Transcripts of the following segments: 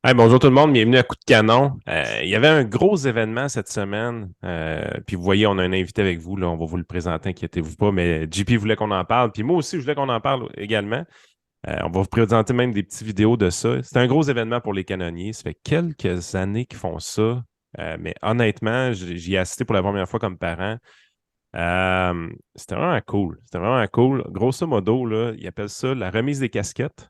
Hey, bonjour tout le monde, bienvenue à Coup de canon. Il y avait un gros événement cette semaine. Puis vous voyez, on a un invité avec vous, là, on va vous le présenter, inquiétez-vous pas, mais JP voulait qu'on en parle, puis moi aussi, je voulais qu'on en parle également. On va vous présenter même des petites vidéos de ça. C'est un gros événement pour les canonniers. Ça fait quelques années qu'ils font ça. Mais honnêtement, j'y ai assisté pour la première fois comme parent. C'était vraiment cool. C'était vraiment cool. Grosso modo, là, ils appellent ça la remise des casquettes.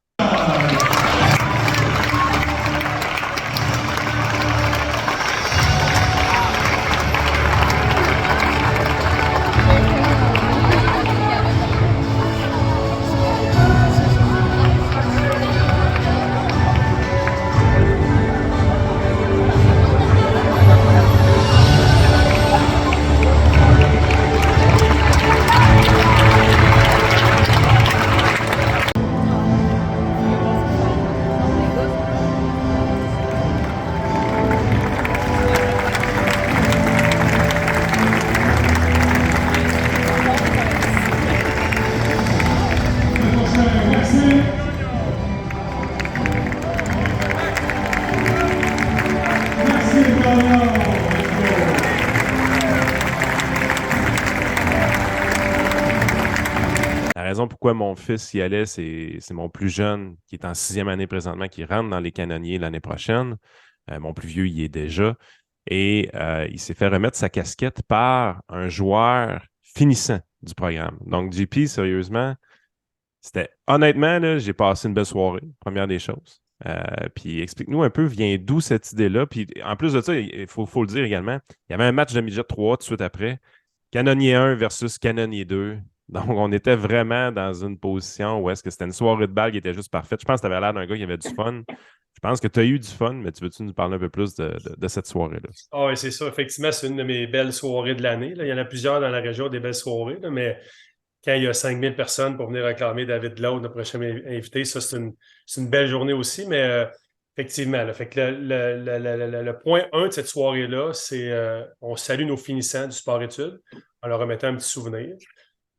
La raison pourquoi mon fils y allait, c'est mon plus jeune, qui est en sixième année présentement, qui rentre dans les canonniers l'année prochaine. Mon plus vieux y est déjà. Et il s'est fait remettre sa casquette par un joueur finissant du programme. Donc, JP, sérieusement, c'était honnêtement, là, j'ai passé une belle soirée, première des choses. Puis explique-nous un peu, vient d'où cette idée-là. Puis en plus de ça, il faut le dire également, il y avait un match de midget 3 tout de suite après. Canonnier 1 versus Canonnier 2. Donc, on était vraiment dans une position où est-ce que c'était une soirée de balle qui était juste parfaite. Je pense que tu avais l'air d'un gars qui avait du fun. Je pense que tu as eu du fun, mais tu veux-tu nous parler un peu plus de cette soirée-là? Ah oui, c'est ça. Effectivement, c'est une de mes belles soirées de l'année. Là. Il y en a plusieurs dans la région, des belles soirées, là, mais quand il y a 5000 personnes pour venir acclamer David Lowe, notre prochain invité, ça, c'est une belle journée aussi. Mais effectivement, là, fait que le point 1 de cette soirée-là, c'est on salue nos finissants du sport-études en leur remettant un petit souvenir.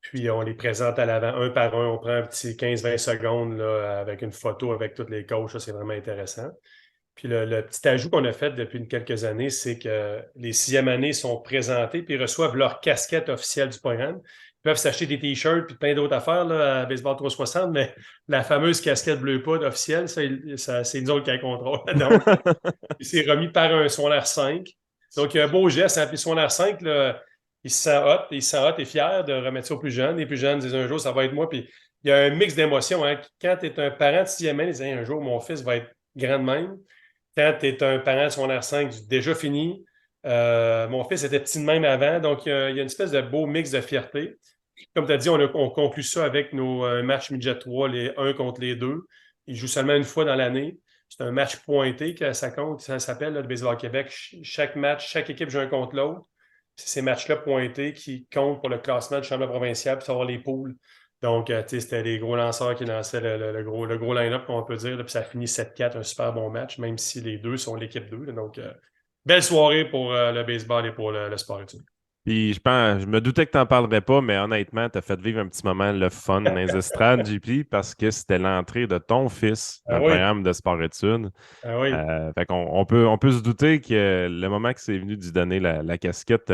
Puis on les présente à l'avant, un par un. On prend un petit 15-20 secondes là, avec une photo avec tous les coachs. Ça, c'est vraiment intéressant. Puis le petit ajout qu'on a fait depuis quelques années, c'est que les sixième années sont présentés puis ils reçoivent leur casquette officielle du programme. Ils peuvent s'acheter des t-shirts puis plein d'autres affaires là, à Baseball 360, mais la fameuse casquette bleu poudre officielle, c'est nous autres qui la contrôle. Donc, c'est remis par un Swan R5. Donc, il y a un beau geste. Hein? Puis Swan R5, là, il se sent hot et fier de remettre ça aux plus jeunes. Les plus jeunes disent un jour, ça va être moi. Puis il y a un mix d'émotions. Hein? Quand tu es un parent de sixième année, ils disent un jour, mon fils va être grand de même. Quand tu es un parent de son R5, déjà fini. Mon fils était petit de même avant. Donc, il y a une espèce de beau mix de fierté. Comme tu as dit, on conclut ça avec nos matchs midget 3, les 1 contre les 2. Ils jouent seulement une fois dans l'année. C'est un match pointé que ça compte, ça s'appelle le Baseball Québec. Chaque match, chaque équipe joue un contre l'autre. C'est ces matchs-là pointés qui comptent pour le classement du championnat provincial puis savoir les poules. Donc, tu sais, c'était les gros lanceurs qui lançaient le gros line-up, qu'on peut dire. Là, puis ça a fini 7-4, un super bon match, même si les deux sont l'équipe 2. Là. Donc, belle soirée pour le baseball et pour le sport études. Puis je me doutais que tu n'en parlerais pas, mais honnêtement, tu as fait vivre un petit moment le fun dans les estrades, JP, parce que c'était l'entrée de ton fils dans Ah le oui, programme de sport-études. ah oui. Fait qu'on on peut se douter que le moment que c'est venu de lui donner la casquette,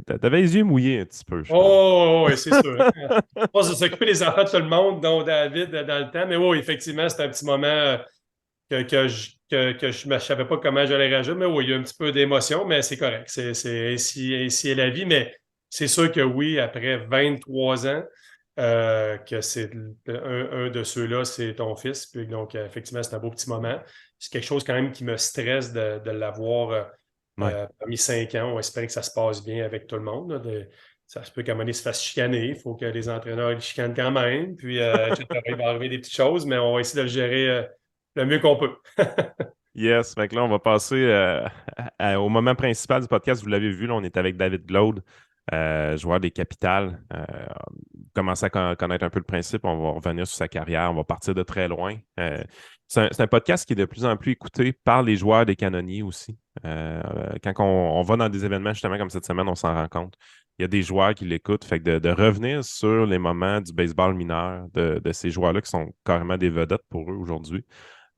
t'avais les yeux mouillés un petit peu, je pense. Oh, oui, c'est sûr. On se s'occuper des enfants de tout le monde, dont David dans le temps. Mais oui, effectivement, c'est un petit moment que je ne savais pas comment j'allais réagir. Mais oui, il y a un petit peu d'émotion, mais c'est correct. Ainsi est la vie. Mais c'est sûr que oui, après 23 ans, que c'est un de ceux-là, c'est ton fils. Puis donc, effectivement, c'est un beau petit moment. C'est quelque chose quand même qui me stresse de l'avoir Ouais. parmi 5 ans. On espère que ça se passe bien avec tout le monde. Là, ça se peut qu'à un moment donné, il se fasse chicaner. Il faut que les entraîneurs les chicanent quand même. Puis, etc. Il va arriver des petites choses, mais on va essayer de le gérer le mieux qu'on peut. Yes, fait que là, on va passer au moment principal du podcast. Vous l'avez vu, là, on est avec David Glaude, joueur des Capitales. Commencer à connaître un peu le principe. On va revenir sur sa carrière. On va partir de très loin. C'est un podcast qui est de plus en plus écouté par les joueurs des canonniers aussi. Quand on va dans des événements, justement, comme cette semaine, on s'en rend compte. Il y a des joueurs qui l'écoutent. Fait que de revenir sur les moments du baseball mineur de ces joueurs-là qui sont carrément des vedettes pour eux aujourd'hui.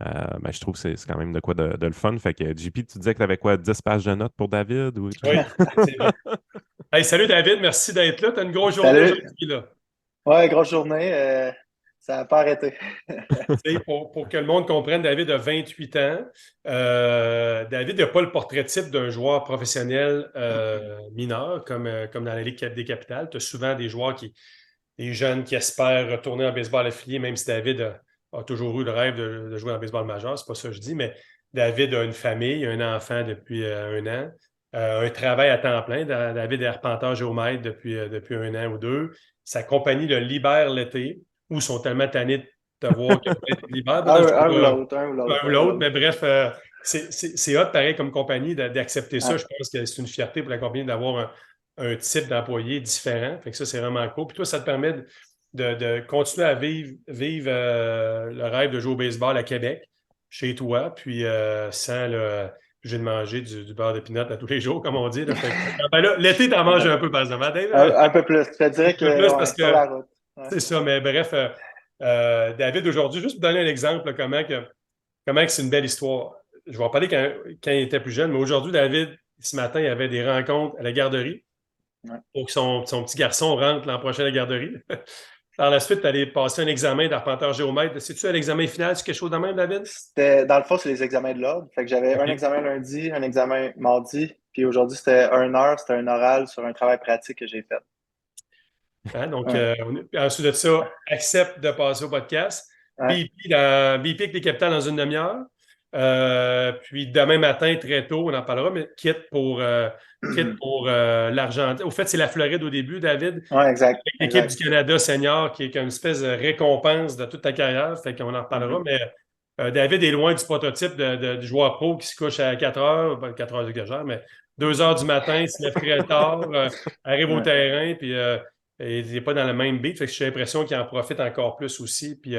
Ben, je trouve que c'est quand même de quoi de le fun. Fait que JP, tu disais que tu avais quoi, 10 pages de notes pour David ou quelque chose? Oui, effectivement. Hey, salut David, merci d'être là. Tu as une grosse journée Salut. aujourd'hui, là. Ouais, grosse journée. Ça n'a pas arrêté. Tu sais, pour que le monde comprenne, David a 28 ans. David n'a pas le portrait type d'un joueur professionnel mineur, comme dans la Ligue des Capitales. Tu as souvent des jeunes qui espèrent retourner en baseball affilié, même si David a toujours eu le rêve de jouer en baseball majeur. C'est pas ça que je dis, mais David a une famille, un enfant depuis 1 an, un travail à temps plein. David est arpenteur géomètre depuis 1 an ou 2. Sa compagnie le libère l'été, ou sont tellement tannés de te voir que peut-être ils libèrent. Un ou l'autre, un ou l'autre, Un ou un ou l'autre, l'autre. mais bref, c'est hot pareil comme compagnie d'accepter ça. Ouais. Je pense que c'est une fierté pour la compagnie d'avoir un type d'employé différent. Fait que ça, c'est vraiment cool. Puis toi, ça te permet de continuer à vivre le rêve de jouer au baseball à Québec, chez toi, puis sans j'ai de manger du beurre de pinot à tous les jours, comme on dit. Là. Fait que, ben là, l'été, t'en manges un peu, par exemple. Hein, Dave? Un peu plus. Je te dirais Un peu plus que parce ouais, sur que la route. Ouais. c'est ça, mais bref, David, aujourd'hui, juste pour donner un exemple, là, comment que c'est une belle histoire. Je vais en parler quand il était plus jeune, mais aujourd'hui, David, ce matin, il y avait des rencontres à la garderie Ouais. pour que son petit garçon rentre l'an prochain à la garderie. Par la suite, tu allais passer un examen d'arpenteur géomètre. C'est-tu à l'examen final? C'est quelque chose de même, David? Dans le fond, c'est les examens de l'ordre. Fait que j'avais un OK. examen lundi, un examen mardi, puis aujourd'hui, c'était 1 heure, c'était un oral sur un travail pratique que j'ai fait. Hein, donc, Ouais. ensuite de ça, accepte de passer au podcast. Ouais. BP avec les capitales dans une demi-heure. Puis demain matin, très tôt, on en parlera, mais quitte pour l'Argentine. Au fait, c'est la Floride au début, David. Ouais, exact. Avec l'équipe du Exact. Canada senior, qui est une espèce de récompense de toute ta carrière. Fait qu'on en reparlera. Mhm. Mais David est loin du prototype du joueur pro qui se couche à 4 heures, 4 heures de gageur, mais 2 heures du matin, se lève très tard, arrive au Ouais. terrain, puis et il n'est pas dans le même beat. Fait que j'ai l'impression qu'il en profite encore plus aussi. Puis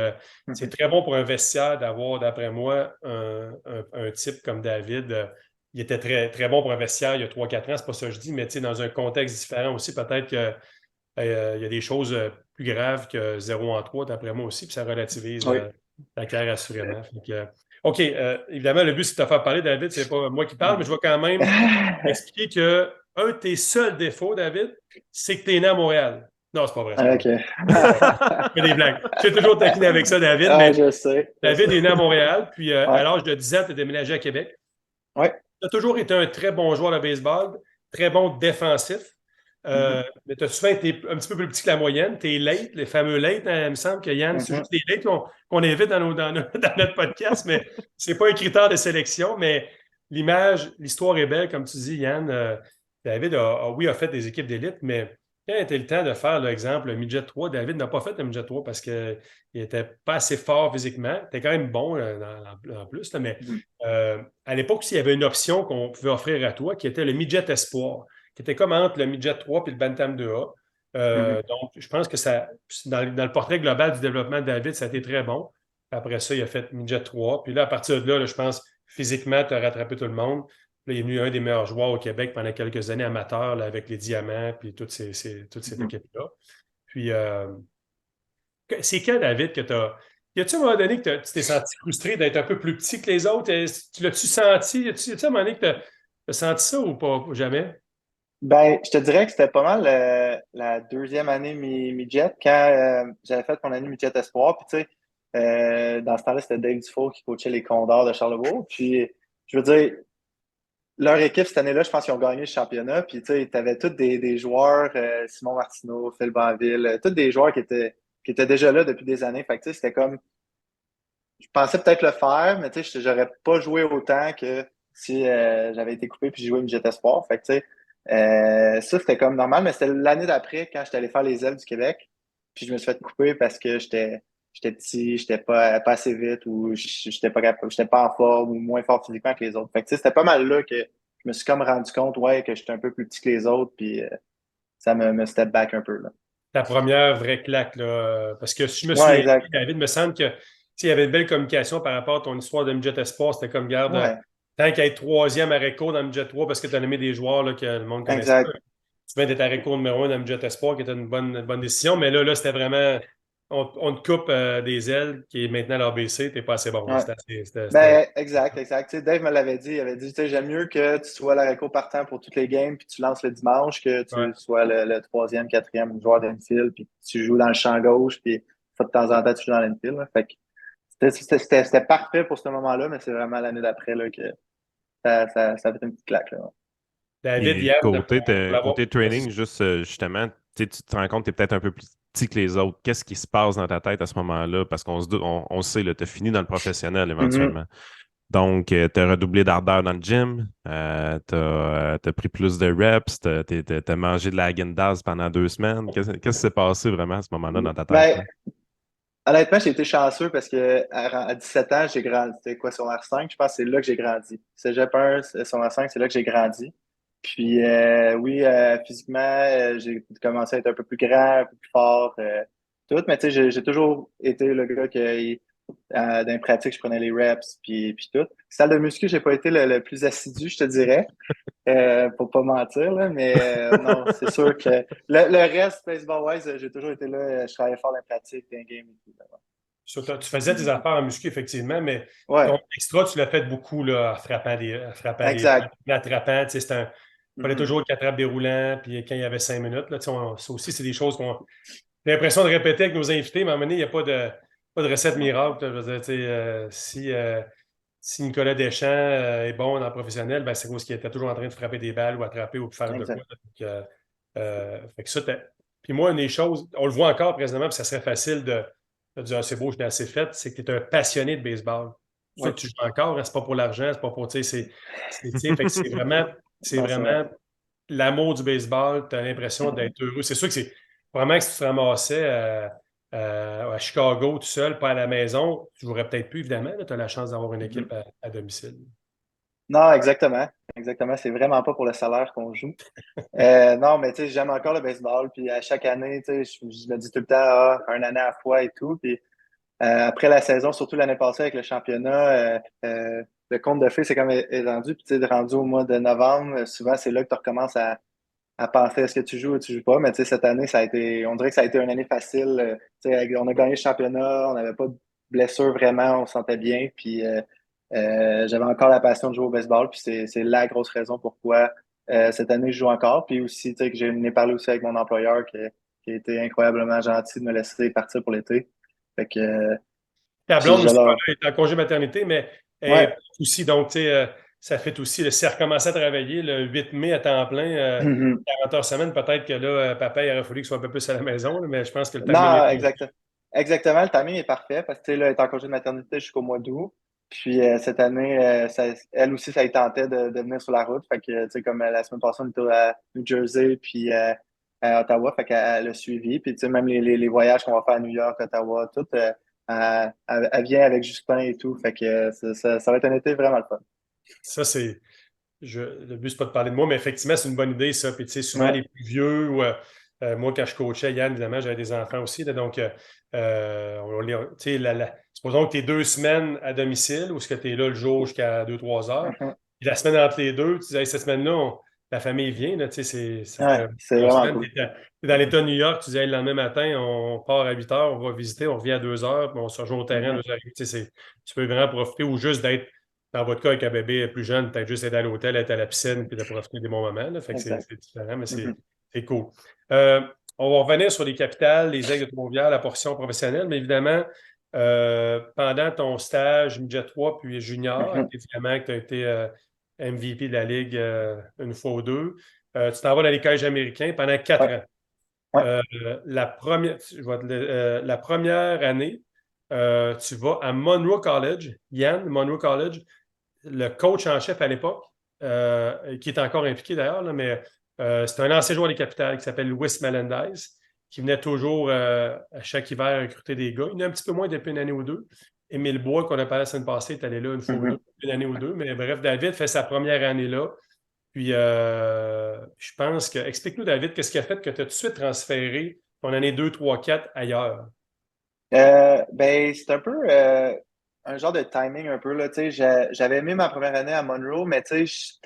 c'est Mhm. très bon pour un vestiaire d'avoir, d'après moi, un type comme David. Il était très, très bon pour un vestiaire il y a 3-4 ans, c'est pas ça que je dis, mais dans un contexte différent aussi, peut-être que il y a des choses plus graves que 0-3, d'après moi aussi, puis ça relativise Oui. la carrière assurément. Fait que, OK, évidemment, le but, c'est de te faire parler, David. C'est pas moi qui parle, mais je vais quand même expliquer que un de tes seuls défauts, David, c'est que tu es né à Montréal. Non, c'est pas vrai, c'est pas vrai. OK. Je fais des blagues. Je suis toujours taquiné avec ça, David, Ah, mais je sais. Je David est né sais. à Montréal, puis à Ouais. l'âge de 10 ans, tu es déménagé à Québec. Ouais. Tu as toujours été un très bon joueur de baseball, très bon défensif. Mhm. Mais tu as souvent été un petit peu plus petit que la moyenne. Tu es late, les fameux late. Hein, il me semble que Yann, c'est Mhm. juste les late qu'on évite dans notre podcast, mais c'est pas un critère de sélection. Mais l'image, l'histoire est belle, comme tu dis, Yann. David oui, a fait des équipes d'élite, mais quand il était le temps de faire, l'exemple, le midget 3, David n'a pas fait le midget 3 parce qu'il n'était pas assez fort physiquement. Il était quand même bon en plus, là, mais Mhm. à l'époque, il y avait une option qu'on pouvait offrir à toi qui était le midget espoir, qui était comme entre le midget 3 et le bantam 2A. Mhm. Donc, je pense que ça, dans le portrait global du développement de David, ça a été très bon. Après ça, il a fait midget 3. Puis là, à partir de là, je pense, physiquement, tu as rattrapé tout le monde. Là, il est devenu un des meilleurs joueurs au Québec pendant quelques années amateurs, là, avec les Diamants, puis toute cette Mhm. équipe-là. Puis, c'est quand, David, que tu as. Y a-tu un moment donné que tu t'es senti frustré d'être un peu plus petit que les autres? Tu l'as-tu senti? Y a-tu un moment donné que tu as senti ça ou pas? Jamais? Ben, je te dirais que c'était pas mal la deuxième année mi-jet quand j'avais fait mon année mi-jet espoir. Puis, tu sais, dans ce temps-là, c'était Dave Dufault qui coachait les Condors de Charlebourg. Puis, je veux dire, leur équipe cette année-là, je pense qu'ils ont gagné le championnat. Puis, tu sais, tu avais tous des joueurs, Simon Martineau, Phil Banville, tous des joueurs qui étaient déjà là depuis des années. Fait que, tu sais, c'était comme, je pensais peut-être le faire, mais tu sais, j'aurais pas joué autant que si j'avais été coupé puis j'ai joué Midget Espoir. Fait que, tu sais, ça, c'était comme normal, mais c'était l'année d'après quand j'étais allé faire les ailes du Québec. Puis je me suis fait couper parce que j'étais petit, j'étais pas assez vite ou j'étais pas capable, j'étais pas en forme ou moins fort physiquement que les autres. Fait que, tu sais, c'était pas mal là que je me suis comme rendu compte, ouais, que j'étais un peu plus petit que les autres, puis ça me step back un peu, là. Ta première vraie claque, là. Parce que si je me Ouais, souviens, exact. David, me semble que il y avait une belle communication par rapport à ton histoire de Midget Espoir. C'était comme, garde, Ouais, tant qu'à être troisième à Reco dans Midget 3 parce que tu as nommé des joueurs là, que le monde connaissait. exact. Tu viens d'être à Reco numéro 1 dans Midget Espoir, qui était une bonne décision. Mais là c'était vraiment on te coupe des ailes qui est maintenant l'ABC, t'es pas assez bon. Ouais. C'était. Ben, exact. Tu sais, Dave me l'avait dit. Il avait dit, tu sais, j'aime mieux que tu sois l'arrière partant pour toutes les games, puis tu lances le dimanche, que Ouais. tu sois le troisième, quatrième joueur d'infield, puis tu joues dans le champ gauche, puis ça, de temps en temps, tu joues dans l'infield. Là. Fait que c'était parfait pour ce moment-là, mais c'est vraiment l'année d'après là, que ça fait une petite claque. Là. David, Et Yann, pour l'avoir. côté training, juste justement, tu te rends compte que tu es peut-être un peu plus petit que les autres. Qu'est-ce qui se passe dans ta tête à ce moment-là? Parce on sait, tu as fini dans le professionnel Mm-hmm. éventuellement. Donc, tu as redoublé d'ardeur dans le gym, tu as pris plus de reps, tu as mangé de la Häagen-Dazs pendant 2 semaines. Qu'est-ce qui s'est passé vraiment à ce moment-là dans ta tête? Ben, honnêtement, j'ai été chanceux parce que à 17 ans, j'ai grandi. C'était quoi, sur R5? Je pense que c'est là que j'ai grandi. Cégep 1, sur R5, c'est là que j'ai grandi. Puis oui, physiquement, j'ai commencé à être un peu plus grand, un peu plus fort, tout. Mais tu sais, j'ai toujours été le gars qui, dans les pratiques, je prenais les reps, puis tout. Salle de muscu, j'ai pas été le plus assidu, je te dirais, pour pas mentir, là, mais non, c'est sûr que le reste, baseball-wise, j'ai toujours été là, je travaillais fort dans les pratiques, dans les games et tout. Là, Tu faisais tes affaires en muscu, effectivement, mais ouais. ton extra, tu l'as fait beaucoup là, en frappant les balles, Exact. en attrapant. Tu sais, il fallait Mhm. toujours qu'il attrape déroulant, puis quand il y avait 5 minutes, là, tu sais, ça aussi, c'est des choses qu'on j'ai l'impression de répéter avec nos invités, mais à un moment donné, il n'y a pas de recette miracle. Là. Je veux dire, tu sais, si Nicolas Deschamps est bon dans le professionnel, ben, c'est parce qu'il était toujours en train de frapper des balles ou attraper ou faire de quoi. Exact. Là. Donc, fait que ça, puis moi, une des choses, on le voit encore présentement, puis ça serait facile de dire, ah, c'est beau, je l'ai assez fait, c'est que tu es un passionné de baseball. C'est ça Oui. que tu joues encore, hein, c'est pas pour l'argent, c'est pas pour, tu sais, tu sais, fait que c'est Non, c'est vrai. vraiment l'amour du baseball, tu as l'impression Mhm. d'être heureux. C'est sûr que c'est vraiment que si tu te ramassais à Chicago tout seul, pas à la maison, tu jouerais peut-être plus, évidemment. Tu as la chance d'avoir une Mhm. équipe à domicile. Non, exactement. Exactement. C'est vraiment pas pour le salaire qu'on joue. Non, mais tu sais, j'aime encore le baseball. Puis à chaque année, tu sais, je me dis tout le temps, ah, un année à la fois et tout. Puis après la saison, surtout l'année passée avec le championnat, le compte de fées, c'est comme est rendu. Puis tu sais, rendu au mois de novembre, souvent, c'est là que tu recommences à penser est-ce que tu joues ou tu joues pas. Mais tu sais, cette année, on dirait que ça a été une année facile. Tu sais, on a gagné le championnat, on n'avait pas de blessure vraiment, on se sentait bien. Puis j'avais encore la passion de jouer au baseball. Puis c'est la grosse raison pourquoi cette année, je joue encore. Puis aussi, tu sais, que j'ai parlé aussi avec mon employeur qui a été incroyablement gentil de me laisser partir pour l'été. Fait que Ta j'ai blonde aussi, j'adore. voilà, est en congé maternité, mais elle Ouais. est aussi, donc, tu sais, ça fait aussi, si elle recommençait à travailler le 8 mai à temps plein, 40 heures semaine, peut-être que là, papa, il aurait fallu qu'il soit un peu plus à la maison, là, mais je pense que le timing est Non, bon. exactement. Le timing est parfait parce que tu sais, là, elle est en congé de maternité jusqu'au mois d'août. Puis cette année, elle aussi, ça lui tentait de venir sur la route. Fait que, tu sais, comme la semaine passée, on était à New Jersey puis à Ottawa. Fait qu'elle a suivi. Puis, tu sais, même les voyages qu'on va faire à New York, Ottawa, tout, elle vient avec Justin et tout. Fait que ça va être un été vraiment le fun. Ça, c'est. Le but, c'est pas de parler de moi, mais effectivement, c'est une bonne idée, ça. Puis, tu sais, souvent, Ouais. les plus vieux, ou moi, quand je coachais, Yann, évidemment, j'avais des enfants aussi. Là, donc, tu sais, supposons que tu es 2 semaines à domicile ou est-ce que tu es là le jour jusqu'à 2, 3 heures. Mhm. Puis la semaine entre les deux, tu dis, hey, cette semaine-là, la famille vient. Là, tu sais, ça Ouais, fait c'est une vraiment semaine. cool. Tu es dans l'État de New York, tu dis, hey, le lendemain matin, on part à 8 heures, on va visiter, on revient à 2 heures, puis on se rejoint au terrain à Mhm. 2 heures. Tu sais, tu peux vraiment profiter ou juste d'être dans votre cas, avec un bébé plus jeune, peut-être juste être à l'hôtel, être à la piscine, puis de profiter des bons moments. Là. Fait que Exact. c'est différent, mais Mhm. c'est cool. Euh, on va revenir sur les capitales, les aigles de Trois-Rivières, la portion professionnelle, mais évidemment, pendant ton stage midget 3 puis junior, Mhm. évidemment que tu as été MVP de la Ligue une fois ou deux, tu t'en vas dans les collèges américains pendant 4 ans. Ouais, ouais. Euh, la première année, tu vas à Monroe College, Yann, Monroe College, le coach en chef à l'époque, qui est encore impliqué d'ailleurs, là, mais c'est un ancien joueur des Capitales qui s'appelle Louis Melendez, qui venait toujours à chaque hiver recruter des gars. Il y en a un petit peu moins depuis une année ou deux. Émile Bois, qu'on a parlé la semaine passée, est allé là une fois ou deux, Mhm. une année ou deux. Mais bref, David fait sa première année là. Puis je pense que. Explique-nous, David, qu'est-ce qui a fait que tu as tout de suite transféré ton année 2, 3, 4 ailleurs? Ben, c'est un peu un genre de timing un peu, là, tu sais, j'avais aimé ma première année à Monroe, mais tu sais,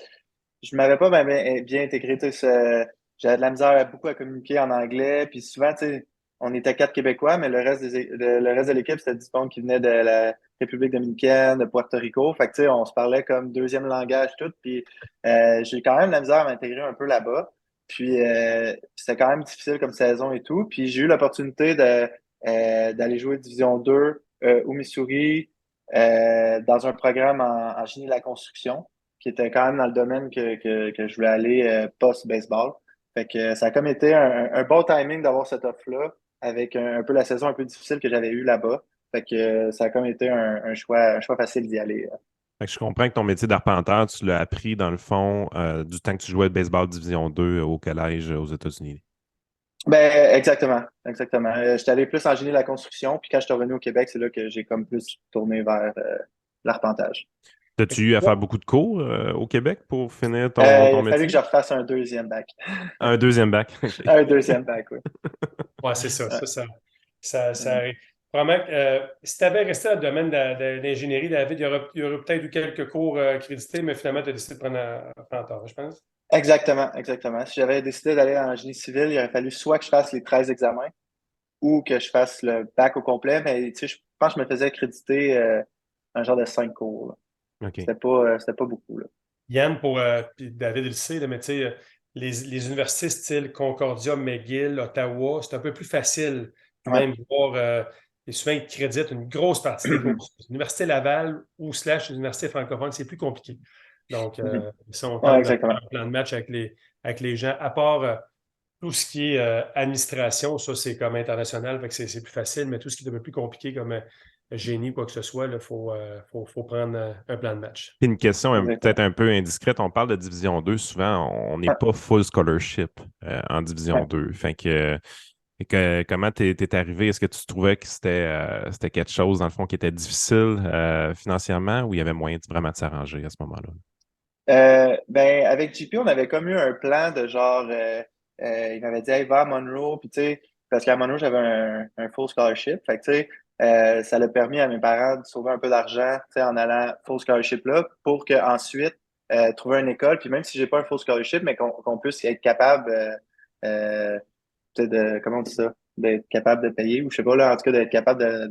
je m'avais pas bien intégré, tu sais, j'avais de la misère beaucoup à communiquer en anglais, puis souvent, tu sais, on était 4 Québécois, mais le reste de l'équipe, c'était du monde qui venait de la République dominicaine, de Puerto Rico. Fait que, tu sais, on se parlait comme deuxième langage tout. Puis j'ai quand même la misère à m'intégrer un peu là-bas. Puis c'était quand même difficile comme saison et tout. Puis j'ai eu l'opportunité d'aller jouer Division 2 au Missouri dans un programme en génie de la construction, qui était quand même dans le domaine que je voulais aller post-baseball. Fait que ça a comme été un bon timing d'avoir cette offre-là avec un peu la saison un peu difficile que j'avais eue là-bas. Fait que ça a comme été un choix facile d'y aller. Fait que je comprends que ton métier d'arpenteur, tu l'as appris dans le fond du temps que tu jouais de baseball Division 2 au collège aux États-Unis. Ben, exactement, exactement. J'étais allé plus en génie de la construction, puis quand je suis revenu au Québec, c'est là que j'ai comme plus tourné vers l'arpentage. As-tu eu à faire beaucoup de cours au Québec pour finir ton Il a fallu que métier? je refasse un deuxième bac. Un deuxième bac. OK. Un deuxième bac, oui. Ouais, c'est ça. Ouais. Ça arrive. Probablement que, si tu avais resté dans le domaine de l'ingénierie, David, il y aurait peut-être eu quelques cours crédités, mais finalement, tu as décidé de prendre un planteur, je pense. Exactement, exactement. Si j'avais décidé d'aller en génie civil, il aurait fallu soit que je fasse les 13 examens ou que je fasse le bac au complet, mais tu sais, je pense que je me faisais créditer un genre de 5 cours, là. OK. C'était pas beaucoup, là. Yann, puis David, il le sait, là, mais tu sais, les universités style Concordia, McGill, Ottawa, c'est un peu plus facile. Puis Ouais. même voir, et souvent, ils créditent une grosse partie des bourses. L'Université Laval ou slash l'Université francophone, c'est plus compliqué. Donc, Mhm. si on Ouais, tente de faire exactement. un plan de match avec les gens, à part tout ce qui est administration, ça, c'est comme international, fait que c'est plus facile, mais tout ce qui est un peu plus compliqué comme génie, quoi que ce soit, il faut prendre un plan de match. Puis une question peut-être Exactement. un peu indiscrète. On parle de Division 2. Souvent, on n'est Ouais, pas full scholarship en Division ouais. 2. Comment t'es arrivé? Est-ce que tu trouvais que c'était quelque chose, dans le fond, qui était difficile financièrement ou il y avait moyen vraiment de s'arranger à ce moment-là? Ben, avec JP, on avait comme eu un plan de genre, il m'avait dit, hey, va à Monroe, puis tu sais, parce qu'à Monroe, j'avais un full scholarship. Fait que tu sais, ça l'a permis à mes parents de sauver un peu d'argent, tu sais, en allant full scholarship là, pour qu'ensuite, trouver une école, puis même si j'ai pas un full scholarship, mais qu'on puisse être capable, tu sais, comment on dit ça, d'être capable de payer, ou je sais pas, là, en tout cas, d'être capable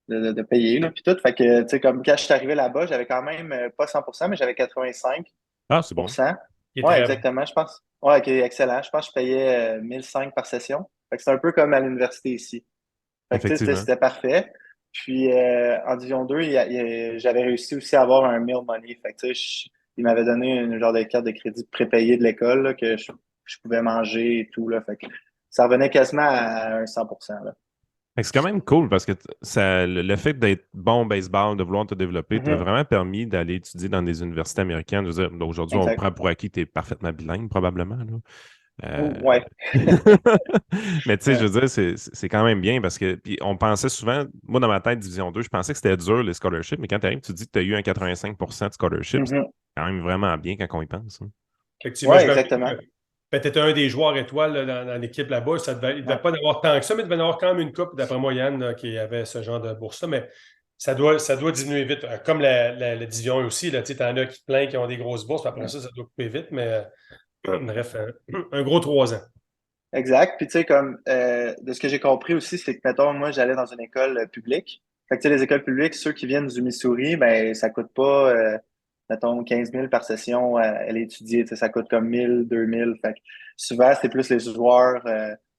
de payer, là, puis tout. Fait que, tu sais, comme quand je suis arrivé là-bas, j'avais quand même pas 100%, mais j'avais 85. Ah, c'est bon. Il est Ouais, très bon. exactement, je pense. Ouais, ok, excellent. Je pense que je payais 1005 par session. Fait que c'est un peu comme à l'université ici. Fait que tu sais, Effectivement. c'était parfait. Puis en Division 2, j'avais réussi aussi à avoir un meal money. Fait que tu sais, il m'avait donné une genre de carte de crédit prépayée de l'école là, que je pouvais manger et tout. Là. Fait que ça revenait quasiment à un 100%. Là. Fait que c'est quand même cool parce que le fait d'être bon au baseball, de vouloir te développer, t'a Mhm. vraiment permis d'aller étudier dans des universités américaines. Je veux dire, aujourd'hui, on Exact. prend pour acquis que tu es parfaitement bilingue, probablement, là. Ouais. Mais tu sais, je Ouais. veux dire, c'est quand même bien parce que puis on pensait souvent, moi dans ma tête, Division 2, je pensais que c'était dur les scholarships, mais quand tu arrives, tu dis que tu as eu un 85% de scholarship, c'est Mhm. quand même vraiment bien quand on y pense, hein. Effectivement, Ouais, j'imagine exactement. que tu étais un des joueurs étoiles là, dans l'équipe là-bas. Il ne devait Ouais. pas en avoir tant que ça, mais il devait en avoir quand même une coupe, d'après moi, Yann, là, qui avait ce genre de bourse-là. Mais ça doit diminuer vite. Comme la division aussi, tu en as qui plein qui ont des grosses bourses, puis après ça doit couper vite. Mais bref, un gros 3 ans. Exact. Puis tu sais, comme de ce que j'ai compris aussi, c'est que, mettons, moi, j'allais dans une école publique. Fait que tu sais, les écoles publiques, ceux qui viennent du Missouri, ben ça coûte pas, mettons, 15 000 par session à aller étudier. Tu sais, ça coûte comme 1000, 2000. Fait que souvent, c'est plus les joueurs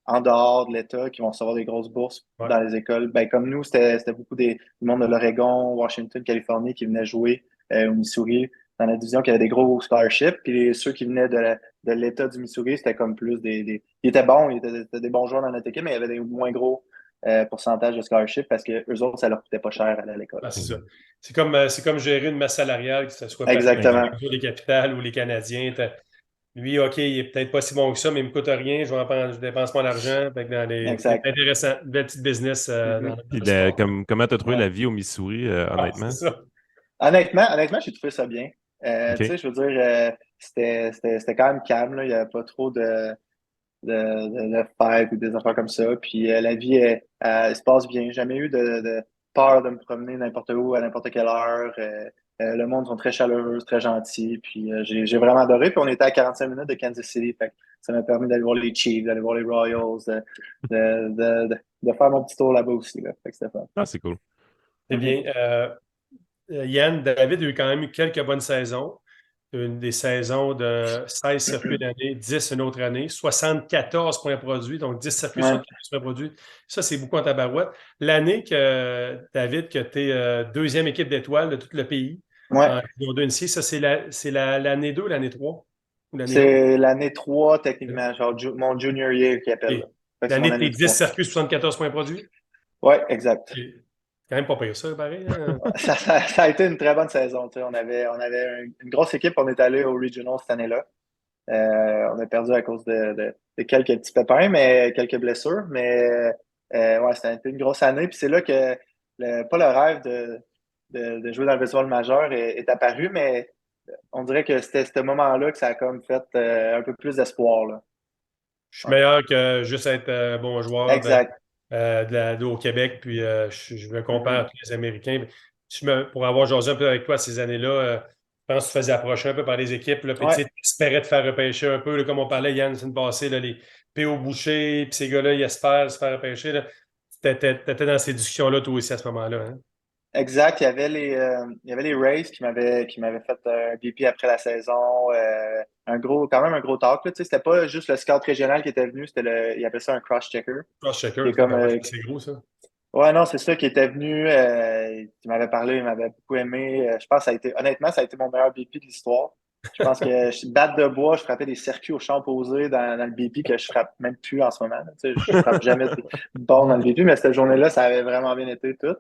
en dehors de l'État qui vont recevoir des grosses bourses Ouais. dans les écoles. Ben comme nous, c'était beaucoup du monde de l'Oregon, Washington, Californie qui venaient jouer au Missouri dans la division qui avait des gros scholarships. Puis ceux qui venaient de l'État du Missouri, c'était comme plus ils étaient bons, c'était des bons joueurs dans notre équipe, mais il y avait des moins gros pourcentages de scholarship parce que eux autres, ça leur coûtait pas cher à aller à l'école. Ah, c'est ça. Mhm. C'est comme gérer une masse salariale, que ce soit Patrick Exactement. ou les Capitales ou les Canadiens. Lui, OK, il est peut-être pas si bon que ça, mais il me coûte rien. Je dépense mon argent. Fait que c'est Exact. intéressant. Une belle petite business dans Mhm. Puis le sport. comment tu as trouvé Ouais. la vie au Missouri, Ah, c'est honnêtement? ça. Honnêtement, j'ai trouvé ça bien. Tu OK. sais, je veux dire, c'était quand même calme, là. Il n'y avait pas trop de fêtes ou des affaires comme ça. Puis la vie, elle se passe bien. J'ai jamais eu de peur de me promener n'importe où, à n'importe quelle heure. Le monde sont très chaleureux, très gentils. Puis j'ai vraiment adoré. Puis on était à 45 minutes de Kansas City. Fait que ça m'a permis d'aller voir les Chiefs, d'aller voir les Royals, de faire mon petit tour là-bas aussi. Là. Fait que c'était fun. Ah, c'est cool. Eh bien, Yann, David a eu quand même eu quelques bonnes saisons. Des saisons de 16 circuits d'année, 10 une autre année, 74 points produits, donc 10 circuits, Ouais, 74 points produits. Ça, c'est beaucoup en tabarouette. L'année que, David, que tu es deuxième équipe d'étoiles de tout le pays ouais. en Division 2 NC, ça, c'est l'année 2 ou l'année 3? Ou l'année 1? C'est l'année 3 techniquement, genre mon junior year qui appelle. Là. Et Fait que c'est mon l'année de tes année 10 3. circuits, 74 points produits? Ouais, exact. C'est quand même pas pire ça, pareil. Hein? Ça a été une très bonne saison. Tu sais. On avait une grosse équipe. On est allé au Regional cette année-là. On a perdu à cause de quelques petits pépins, mais quelques blessures. Mais ouais, c'était une grosse année. Puis c'est là que pas le rêve de jouer dans le baseball majeur est apparu, mais on dirait que c'était ce moment-là que ça a comme fait un peu plus d'espoir. Là. Je suis Ouais. meilleur que juste être bon joueur Exact. au Québec, puis je me compare à Mhm. tous les Américains. Pour avoir jasé un peu avec toi ces années-là, je pense que tu te faisais approcher un peu par les équipes, là, puis tu Ouais, sais, tu espérais te faire repêcher un peu, là, comme on parlait, Yann, la semaine passée, là, les P.O. Boucher, puis ces gars-là, ils espèrent se faire repêcher. Tu étais dans ces discussions-là, toi aussi, à ce moment-là. Hein? exact. Il y avait les Rays qui m'avaient fait un BP après la saison. Quand même un gros talk. Là, tu sais, c'était pas juste le scout régional qui était venu, il appelait ça un cross-checker. Qui est Cross-checker, comme, c'est gros, ça. ouais, non, c'est ça qui était venu, qui m'avait parlé, il m'avait beaucoup aimé. Je pense que honnêtement, ça a été mon meilleur BP de l'histoire. Je pense que batte de bois, je frappais des circuits au champ opposé dans le BP que je frappe même plus en ce moment. Là. Tu sais, je frappe jamais de bon dans le BP, mais cette journée-là, ça avait vraiment bien été tout.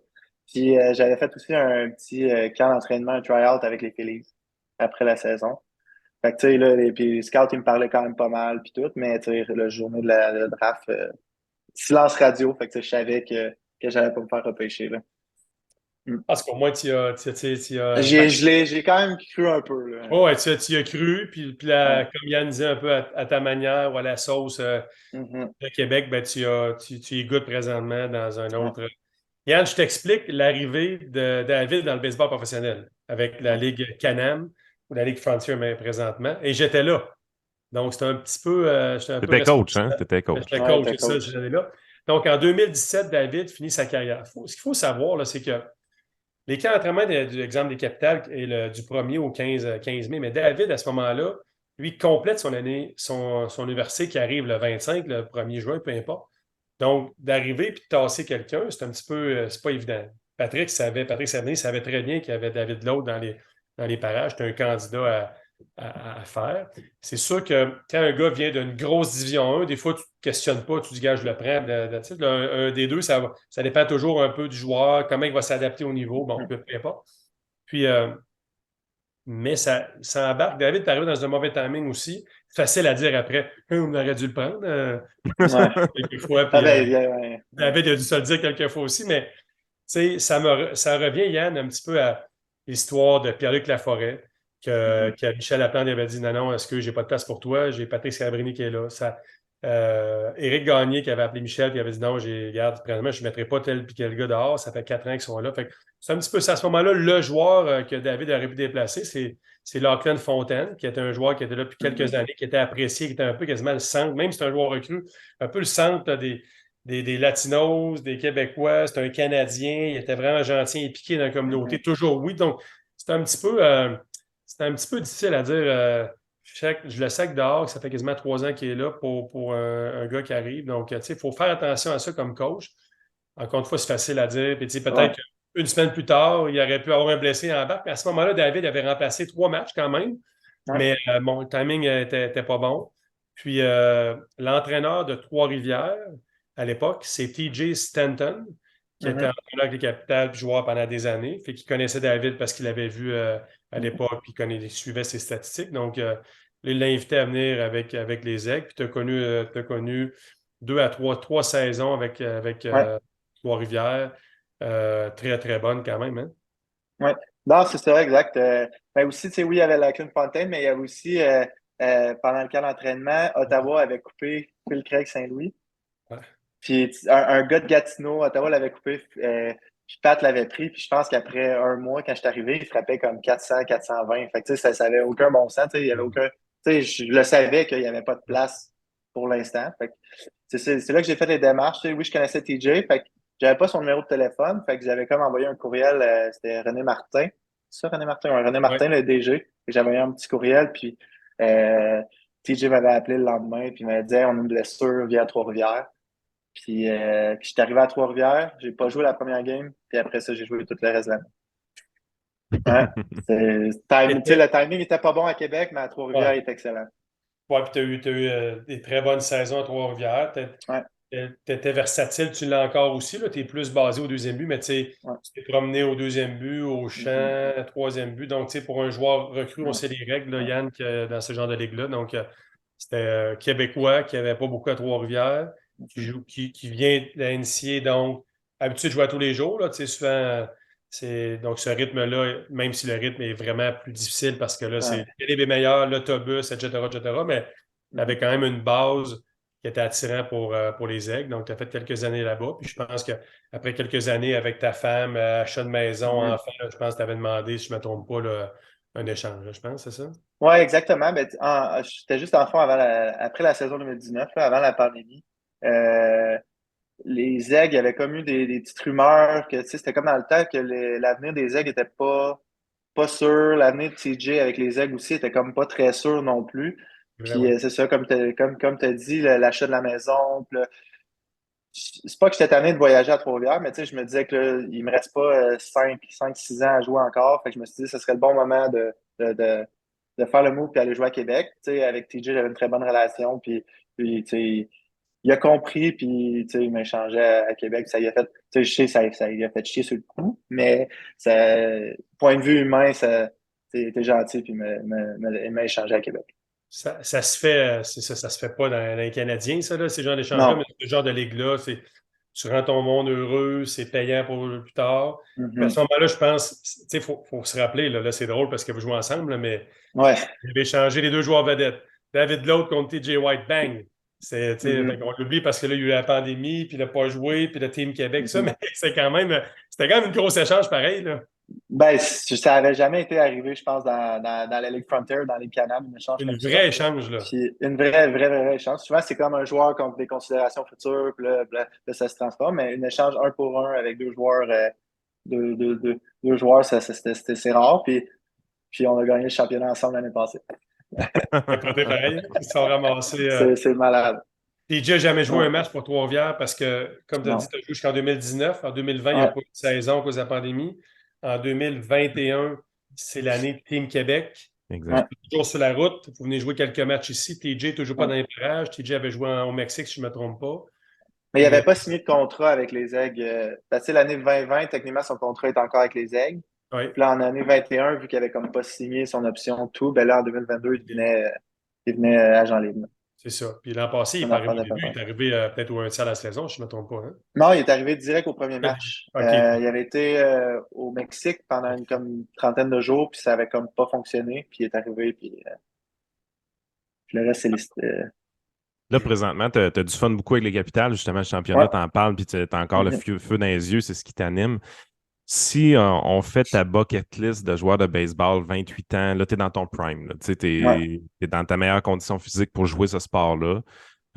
Puis j'avais fait aussi un petit camp d'entraînement, un try-out avec les Phillies après la saison. Fait que tu sais, là, puis les scouts, ils me parlaient quand même pas mal, puis tout, mais tu sais, la journée de la draft, silence radio, fait que tu sais, je savais que j'allais pas me faire repêcher, là. Mm. Parce qu'au moins, tu as J'ai quand même cru un peu, là. oh, ouais, tu y as cru, puis Ouais. comme Yann disait un peu à ta manière ou à la sauce Mhm. de Québec, ben, tu y goûtes présentement dans un Ouais. autre. Yann, je t'explique l'arrivée de David dans le baseball professionnel avec la Ouais. Ligue Can-Am ou la Ligue Frontier mais présentement. Et j'étais là. Donc, j'étais un peu T'étais coach, hein? responsable. T'étais coach. J'étais Ouais, coach, t'es c'est ça, coach. cette année-là. Donc, en 2017, David finit sa carrière. Ce qu'il faut savoir, là, c'est que les camps d'entraînement, de l'exemple des capitales, est du 1er au 15 mai. Mais David, à ce moment-là, lui, complète son année, son université qui arrive le 25, le 1er juin, peu importe. Donc, d'arriver et de tasser quelqu'un, c'est un petit peu, c'est pas évident. Patrick Savigny savait très bien qu'il y avait David Lowe dans les parages. C'était un candidat à faire. C'est sûr que quand un gars vient d'une grosse division 1, des fois, tu ne te questionnes pas, tu dis, gars, je le prends. Un des deux, ça dépend toujours un peu du joueur, comment il va s'adapter au niveau. Bon, peu importe. Puis, mais ça embarque. David, tu arrives dans un mauvais timing aussi. Facile à dire après, on aurait dû le prendre Ouais. quelquefois. Ah Puis, ben, ouais. David a dû se le dire quelques fois aussi, mais ça revient, Yann, un petit peu à l'histoire de Pierre-Luc Laforêt, Mhm. que Michel Laplante avait dit non, non, est-ce que j'ai pas de place pour toi? J'ai Patrick Scalabrini qui est là. Éric Gagné qui avait appelé Michel qui avait dit non, regarde, présentement, je ne mettrai pas tel puis quel gars dehors. Ça fait 4 ans qu'ils sont là. Fait que c'est un petit peu ça. À ce moment-là, le joueur que David aurait pu déplacer, c'est Lachlan Fontaine, qui était un joueur qui était là depuis quelques Mhm. années, qui était apprécié, qui était un peu quasiment le centre, même si c'est un joueur recru, un peu le centre des Latinos, des Québécois, c'est un Canadien, il était vraiment gentil et piqué dans la communauté, Mhm. toujours oui. Donc, c'est un petit peu difficile à dire. Je le sais que dehors, ça fait quasiment 3 ans qu'il est là pour un gars qui arrive. Donc, tu sais, il faut faire attention à ça comme coach. Encore une fois, c'est facile à dire. Puis, tu sais, Ouais. peut-être qu'une semaine plus tard, il aurait pu avoir un blessé en bac. Mais à ce moment-là, David avait remplacé 3 matchs quand même. Ouais. Mais bon, le timing était pas bon. Puis, l'entraîneur de Trois-Rivières, à l'époque, c'est TJ Stanton, qui était Mhm. entraîneur avec les Capitales puis joueur pendant des années. Fait qu'il connaissait David parce qu'il l'avait vu à Mhm. l'époque puis il suivait ses statistiques. Donc, il l'a invité à venir avec les Aigles. Puis, t'as connu 2 à 3 saisons avec Ouais. Trois-Rivières. Très, très bonne quand même. Hein? Ouais. Non, c'est ça, exact. Ben aussi, tu sais, oui, il y avait la Fontaine, mais il y avait aussi, pendant le camp d'entraînement, Ottawa avait coupé Phil Craig Saint-Louis. Ouais. Puis un gars de Gatineau, Ottawa l'avait coupé. Puis Pat l'avait pris, puis je pense qu'après un mois, quand je suis arrivé, il frappait comme 400, 420. Fait que, tu sais, ça n'avait aucun bon sens. Tu sais, il y avait aucun. Tu sais, je le savais qu'il n'y avait pas de place pour l'instant. Fait que c'est là que j'ai fait les démarches. Tu sais, oui, je connaissais TJ. Fait que j'avais pas son numéro de téléphone. Fait que j'avais comme envoyé un courriel. C'était René Martin. C'est ça, René Martin? Ouais, René Martin, le DG. Fait que j'avais envoyé un petit courriel. Puis TJ m'avait appelé le lendemain. Puis il m'avait dit, hey, on a une blessure, viens à Trois-Rivières. Puis je suis arrivé à Trois-Rivières, j'ai pas joué la première game, puis après ça, j'ai joué tout le reste de l'année. Ouais. Le timing était pas bon à Québec, mais à Trois-Rivières, Ouais. il est excellent. Ouais, puis tu as eu des très bonnes saisons à Trois-Rivières. Ouais. Tu étais versatile, tu l'as encore aussi. Tu es plus basé au deuxième but, mais tu Ouais. t'es promené au deuxième but, au champ, troisième but. Donc, pour un joueur recru, on sait les règles, là, Yann, dans ce genre de ligue-là. Donc, c'était Québécois qui n'avait pas beaucoup à Trois-Rivières, qui vient de la NCA, donc habitué de jouer à tous les jours. Là, souvent, donc ce rythme-là, même si le rythme est vraiment plus difficile parce que là, c'est les meilleurs, l'autobus, etc., mais tu avais quand même une base qui était attirant pour les Aigles. Donc, tu as fait quelques années là-bas. Puis je pense qu'après quelques années avec ta femme, achat de maison, enfant, je pense que tu avais demandé, si je ne me trompe pas, là, un échange, là, je pense, c'est ça? Oui, exactement. Ben, j'étais juste en fond après la saison 2019, là, avant la pandémie. Les Aigles, il y avait comme eu des petites rumeurs que c'était comme dans le temps que l'avenir des Aigles n'était pas sûr. L'avenir de TJ avec les Aigles aussi était comme pas très sûr non plus. Puis Vraiment. c'est ça, comme tu as dit, l'achat de la maison. Puis là, c'est pas que j'étais tanné de voyager à Trois-Rivières, mais je me disais que là, il me reste pas 5-6 ans à jouer encore. Fait que je me suis dit que ce serait le bon moment de faire le move et aller jouer à Québec. Avec TJ, j'avais une très bonne relation. Puis il a compris, puis il m'a échangé à Québec. Ça y a fait, je sais, ça y a fait chier sur le coup, mais point de vue humain, t'es gentil, puis il m'a échangé à Québec. Ça se fait, c'est ça se fait pas dans les Canadiens, ça, là, ces genres d'échanges-là, mais Non. ce genre de ligue-là, tu rends ton monde heureux, c'est payant pour plus tard. Puis à ce Mhm. moment-là, je pense, faut se rappeler, là, c'est drôle parce que vous jouez ensemble, là, mais Ouais. vous avez échangé les deux joueurs vedettes. David Lowe contre TJ White, bang! Mhm. On l'oublie parce que là, il y a eu la pandémie, puis il n'a pas joué, puis le Team Québec, ça, Mhm. mais c'était quand même une grosse échange pareil, là. Ben, ça avait jamais été arrivé, je pense, dans la Ligue Frontier, dans les Canades, un échange Une comme ça. vraie échange, là. Puis une vraie chance. Souvent, c'est comme un joueur contre des considérations futures, puis là, ça se transforme, mais une échange un pour un avec deux joueurs, deux joueurs, c'est rare. Puis on a gagné le championnat ensemble l'année passée. C'est pas pareil. Ils se sont ramassés. C'est malade. TJ n'a jamais joué Ouais. un match pour Trois-Rivières parce que, comme tu as dit, Non. tu as joué jusqu'en 2019. En 2020, il n'y a Ouais. pas eu de saison à cause de la pandémie. En 2021, c'est l'année de Team Québec. Ouais. Exact. Toujours sur la route. Vous venez jouer quelques matchs ici. TJ n'est toujours pas Ouais. dans les parages. TJ avait joué au Mexique, si je ne me trompe pas. Mais il Puis, n'avait pas signé de contrat avec les Aigles. L'année 2020, techniquement, son contrat est encore avec les Aigles. ouais, Puis là, en année 21, vu qu'il avait comme pas signé son option tout, ben là, en 2022, il venait agent libre. c'est ça. Puis l'an passé, il n'est Un pas enfant arrivé au de début. Il papa. est arrivé peut-être au un tiers de la saison, si je ne me trompe pas. Hein? Non, il est arrivé direct au premier match. OK. Il avait été au Mexique pendant comme une trentaine de jours, puis ça avait comme pas fonctionné. Puis il est arrivé, puis le reste, c'est Là, présentement, tu as, du fun beaucoup avec les capitales. Justement, le championnat, ouais. tu en parles, puis tu as encore le Mhm. feu dans les yeux, c'est ce qui t'anime. Si on fait ta bucket list de joueurs de baseball, 28 ans, là, tu es dans ton prime. Tu Ouais. es dans ta meilleure condition physique pour jouer ce sport-là.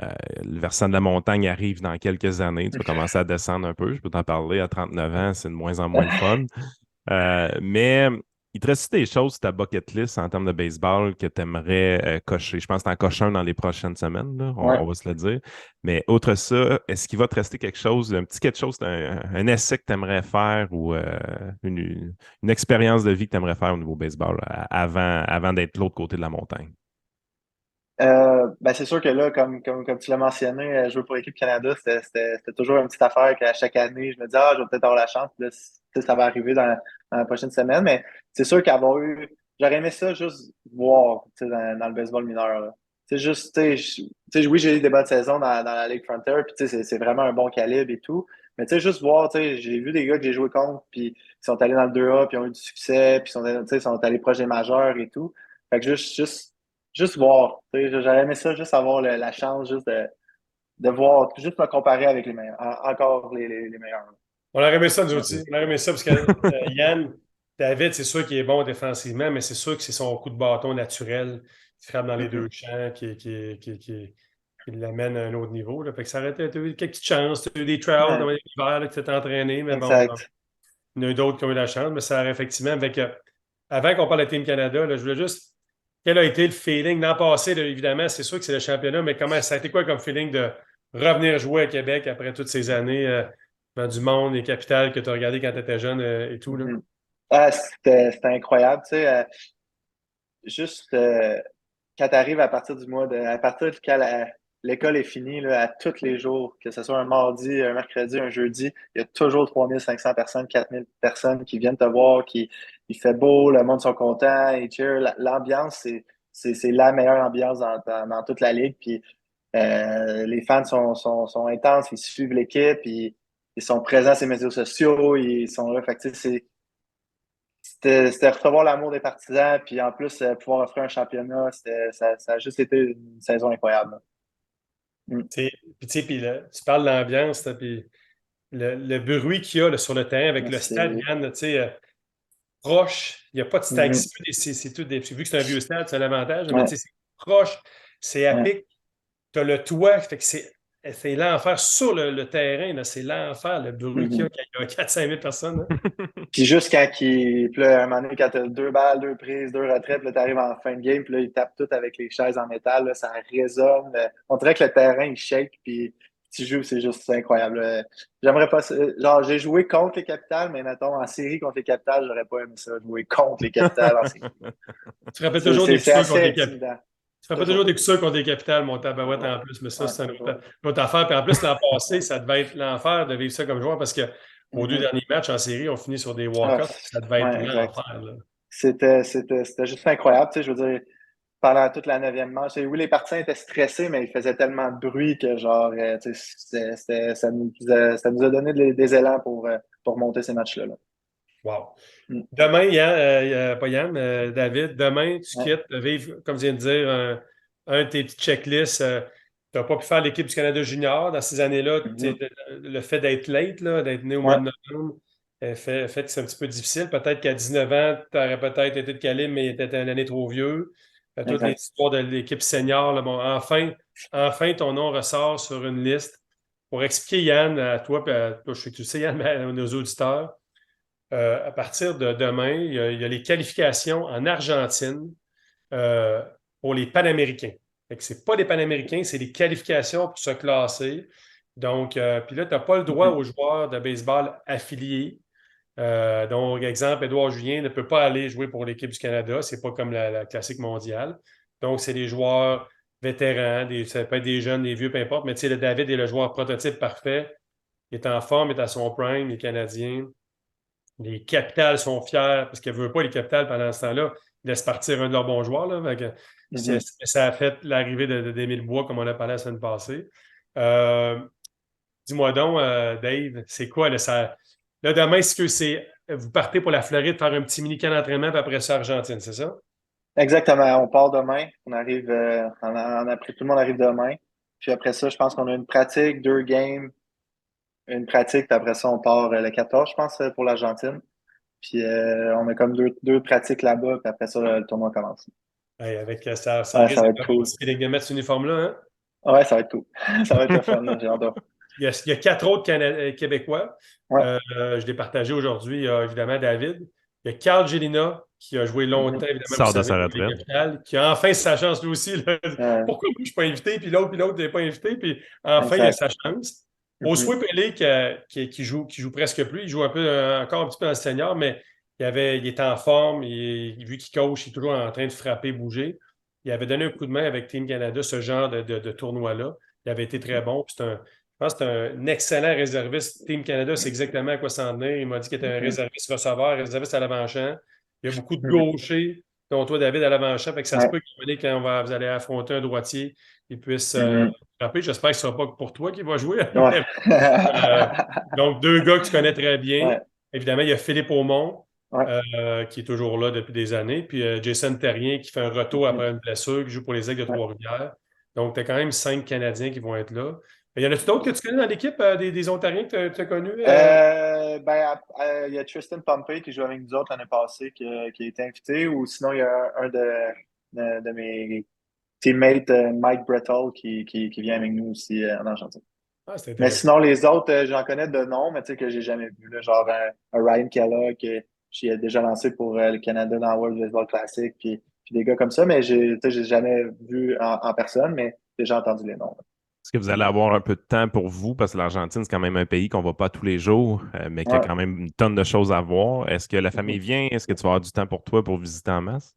Le versant de la montagne arrive dans quelques années. Tu vas commencer à descendre un peu. Je peux t'en parler. À 39 ans, c'est de moins en moins le fun. Mais il te reste des choses sur ta bucket list en termes de baseball que tu aimerais cocher. Je pense que tu en coches un dans les prochaines semaines, là, Ouais. on va se le dire. Mais outre ça, est-ce qu'il va te rester quelque chose, un petit quelque chose, un essai que tu aimerais faire ou une expérience de vie que tu aimerais faire au niveau baseball avant d'être de l'autre côté de la montagne? Ben c'est sûr que là, comme tu l'as mentionné, jouer pour l'équipe Canada, c'était toujours une petite affaire qu'à chaque année, je me dis, je vais peut-être avoir la chance. Puis là, ça va arriver dans la prochaine semaine. Mais c'est sûr qu'avoir eu. J'aurais aimé ça juste voir dans le baseball mineur. Là. Juste, oui, j'ai eu des bonnes saisons dans la Ligue Frontier, puis c'est vraiment un bon calibre et tout. Mais juste voir, j'ai vu des gars que j'ai joué contre, puis qui sont allés dans le 2A, puis ont eu du succès, puis sont allés proches des majeurs et tout. Fait que juste voir. J'aurais aimé ça, juste avoir la chance juste de voir, juste me comparer avec les meilleurs. Encore les meilleurs. On aurait aimé ça, nous aussi. On aurait aimé ça parce que Yann, David, c'est sûr qu'il est bon défensivement, mais c'est sûr que c'est son coup de bâton naturel qui frappe dans les deux champs, qui l'amène à un autre niveau. Là. Fait que ça aurait été, t'as eu quelques petites chances. Tu as eu des trials dans l'hiver là, qui t'étaient entraînés, mais bon, Exact. il y en a eu d'autres qui ont eu la chance, mais ça aurait effectivement. Avec, avant qu'on parle de Team Canada, là, je voulais juste. Quel a été le feeling l'an passé? Là, évidemment, c'est sûr que c'est le championnat, mais comment ça a été quoi comme feeling de revenir jouer à Québec après toutes ces années dans du monde, les capitales que tu as regardé quand tu étais jeune et tout? Là? C'était incroyable. Tu sais, juste quand tu arrives à partir du mois à partir de quand l'école est finie, là, à tous les jours, que ce soit un mardi, un mercredi, un jeudi, il y a toujours 3500 personnes, 4000 personnes qui viennent te voir, il fait beau, le monde sont contents, ils cheer. L'ambiance, c'est la meilleure ambiance dans toute la ligue. Puis les fans sont intenses, ils suivent l'équipe, ils sont présents sur les médias sociaux, ils sont là. Fait que, tu sais, c'était recevoir l'amour des partisans, puis en plus, pouvoir offrir un championnat, ça a juste été une saison incroyable. Puis tu sais, tu parles de l'ambiance, là, puis le bruit qu'il y a là, sur le terrain avec le stade, Yann, tu sais, proche, il n'y a pas de taxi, c'est tout vu que c'est un vieux stade, c'est un avantage, mais tu sais, c'est proche, c'est à pic, tu as le toit, fait que c'est l'enfer sur le terrain, c'est l'enfer, le bruit qu'il y a quand il y a 400 000 personnes. Hein. Puis juste quand puis là, un moment donné, quand t'as 2 balles, 2 prises, 2 retraites, là, t'arrives en fin de game, puis là, ils tapent tout avec les chaises en métal, là, ça résonne. On dirait que le terrain, il shake, puis tu joues, c'est juste incroyable. J'aimerais pas genre, j'ai joué contre les Capitals, mais mettons, en série contre les Capitals, j'aurais pas aimé ça, jouer contre les Capitals en série. Tu frappais toujours des coups contre les Capitals. Tu frappais toujours des coups sûrs contre les Capitals, mon tabarouette en plus, mais ça, c'est une autre affaire. Puis en plus, l'an passé, ça devait être l'enfer de vivre ça comme joueur parce que aux 2 derniers matchs en série, on finit sur des walk-offs. Ça devait être l'enfer. C'était juste incroyable. Tu sais, je veux dire, pendant toute la 9e manche, oui, les partisans étaient stressés, mais ils faisaient tellement de bruit que genre, tu sais, ça nous a donné des élans pour monter ces matchs-là. Là. Wow. Demain, Yann, pas Yann, David, demain, tu quittes, vivre, comme je viens de dire, un de tes petites checklists. Tu n'as pas pu faire l'équipe du Canada junior dans ces années-là. Le fait d'être late, d'être né au mois de novembre, fait que c'est un petit peu difficile. Peut-être qu'à 19 ans, tu aurais peut-être été de Calim, mais tu étais une année trop vieux. Toutes les histoires de l'équipe senior, là, bon, enfin, ton nom ressort sur une liste. Pour expliquer, Yann, à toi, puis je sais que tu sais, Yann, mais à nos auditeurs, à partir de demain, il y a les qualifications en Argentine pour les Panaméricains. Ce n'est pas des Panaméricains, c'est des qualifications pour se classer. Donc, puis là, tu n'as pas le droit aux joueurs de baseball affiliés. Donc, exemple, Édouard Julien ne peut pas aller jouer pour l'équipe du Canada. Ce n'est pas comme la classique mondiale. Donc, c'est des joueurs vétérans, ça peut être des jeunes, des vieux, peu importe. Mais tu sais, le David est le joueur prototype parfait. Il est en forme, il est à son prime, les Canadiens. Les Capitals sont fiers parce qu'ils ne veulent pas les Capitals pendant ce temps-là. Ils laissent partir un de leurs bons joueurs. Là, ça a fait l'arrivée d'Émile Bois, comme on a parlé la semaine passée. Dis-moi donc, Dave, c'est quoi? Là, demain, est-ce que vous partez pour la Floride faire un petit mini-camp d'entraînement, puis après ça, Argentine, c'est ça? Exactement. On part demain. On arrive, tout le monde arrive demain. Puis après ça, je pense qu'on a une pratique, 2 games, une pratique, puis après ça, on part le 14, je pense, pour l'Argentine. Puis on a comme deux pratiques là-bas, puis après ça, le tournoi commence. Hey, avec ça ça risque va être cool. de mettre cet uniforme-là, hein? Ouais, ça va être cool. Ça va être le fun, là, j'ai hâte. Il y a 4 autres Québécois. Je l'ai partagé aujourd'hui. Il y a évidemment David. Il y a Carl Gélina, qui a joué longtemps, évidemment, de sa retraite. qui a enfin sa chance lui aussi. Pourquoi moi, je ne suis pas invité, puis l'autre n'est pas invité, puis enfin, il a sa chance. Oswey Pelé, qui joue presque plus, il joue encore un petit peu dans le senior, mais il était en forme, vu qu'il coach, il est toujours en train de frapper, bouger. Il avait donné un coup de main avec Team Canada, ce genre de tournoi-là. Il avait été très bon. Je pense que c'est un excellent réserviste. Team Canada, c'est exactement à quoi s'en tenir. Il m'a dit qu'il était un réserviste receveur, réserviste à l'avant-champ. Il y a beaucoup de gauchers, dont toi, David, à l'avant-champ. Fait que ça se peut quand vous allez affronter un droitier, il puisse frapper. J'espère que ce ne sera pas pour toi qui va jouer. Donc, 2 gars que tu connais très bien. Évidemment, il y a Philippe Aumont, qui est toujours là depuis des années. Puis Jason Terrien, qui fait un retour après une blessure, qui joue pour les Aigles de Trois-Rivières. Donc, tu as quand même 5 Canadiens qui vont être là. Y en a-tu d'autres que tu connais dans l'équipe, des Ontariens que tu as connus? Il y a Tristan Pompey qui joue avec nous autres l'année passée qui a été invité, ou sinon il y a un de mes teammates, Mike Brettel, qui vient avec nous aussi en Argentine. Ah, c'est Mais intéressant. sinon, les autres, j'en connais de nom, mais tu sais que j'ai jamais vu. Là, genre un Ryan Kellogg que j'ai déjà lancé pour le Canada dans le World Baseball Classic, puis des gars comme ça, mais tu sais, j'ai jamais vu en personne, mais j'ai déjà entendu les noms. Là. Est-ce que vous allez avoir un peu de temps pour vous? Parce que l'Argentine, c'est quand même un pays qu'on ne va pas tous les jours, mais qui a Ouais. quand même une tonne de choses à voir. Est-ce que la famille Mhm. vient? Est-ce que tu vas avoir du temps pour toi pour visiter en masse?